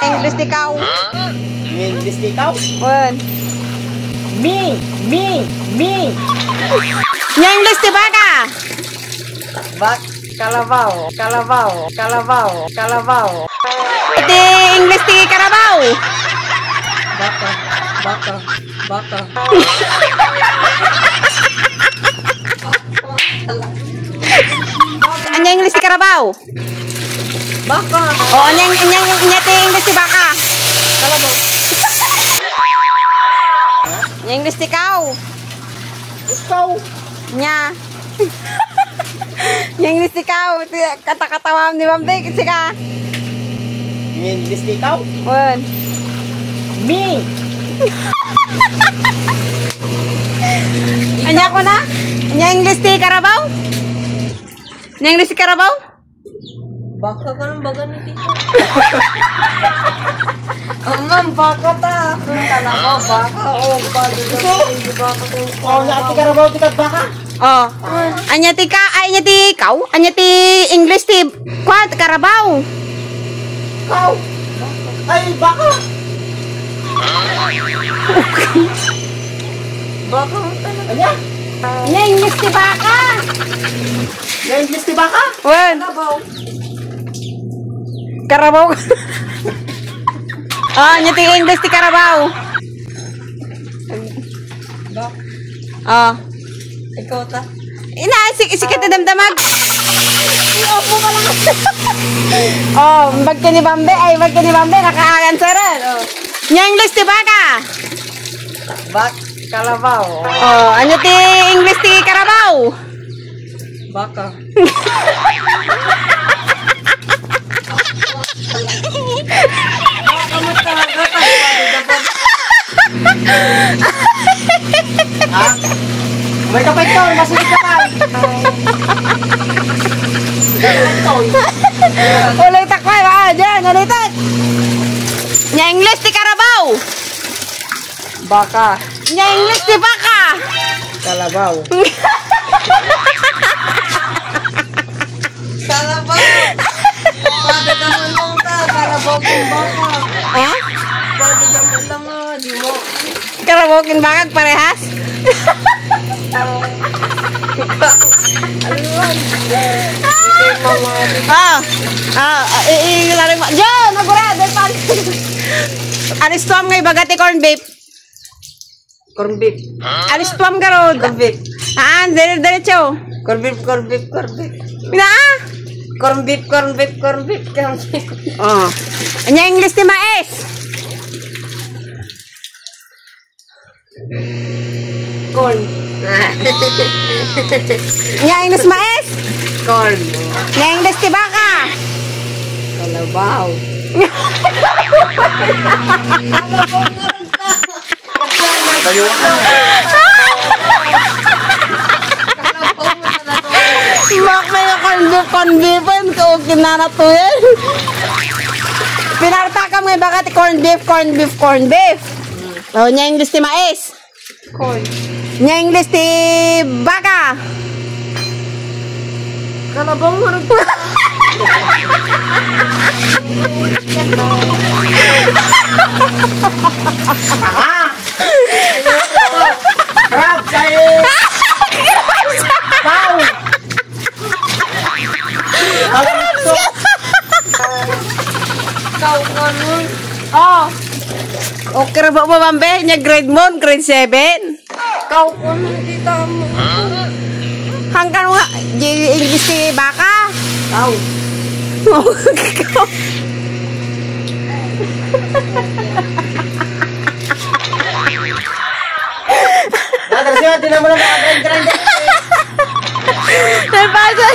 English ikaw. English ikaw? Wen. Me. Nya English di baka. Kalabaw. Iti English ti karabaw. Baka. Anya English ti karabaw. Baka. Oh, anya ti English ti baka. Kalabaw. Nya English ti ikaw. Ikaw. Nya. Nya English ti ikaw. Kata-katawam ni Bambe kasi ka. English ikaw? Wen. Me. Anya ko na? Nya English ti karabaw? Nya English ti karabaw? Baka ka ng baga ni tito. Ma'am, baka ta. Kalabaw, baka. Oh, naati karabaw tikat baka? Oh. Anya ti ikaw? Anya ti English ti kwat karabaw? Ikaw. Ay, baka. Baka talaga. Anya? Nya English ti baka. English ti baka? Wen. Kalabaw. Karabaw. Oh, nya ti English ti karabaw. Baka. Oh. Ikaw ta. Ina, sikit damdamag. Opo pa lang. Oh, bagka ni Bambe, nakaagansaran. Oh. Nya English ti baka. Kalabaw. Oh, ano ti English ti karabaw? Baka. Ha? May kapit ko, masigit ka pa. Ulit takway, dyan, ulitin. Nya English ti karabaw. Baka. Nya English ti baka. Kalabaw. Kalabaw. Pwede naman lang ta. Kalabaw kung baka. Ha? Pwede naman lang di mo. Karabaw kin bakag parehas? Ilari mo. Diyan, nagura. Alis tuam ngay bagati corn beef. Corn beef. Alis tuam garod. Corn beef. Diretso. Corn beef. Pina? Corn beef. Oh. Anya English ti mais. Corn. Nya English mais. Corn. Nya English ti baka. Kalabaw. Mak may corn beef ko kinanatuyan. Pinartakam ngay baka ti corn beef. Oh, nya English ti mais. Corn. Nya English ti baka. Kalabaw harap. Crab saya. Kau. Kau ngon. Oh. Okay ra ba Bambe? Nya grade 7. Kau pun kita mo. Hanggang nga English ti baka. Kau. Terus ya tidak mau grande. Napasa.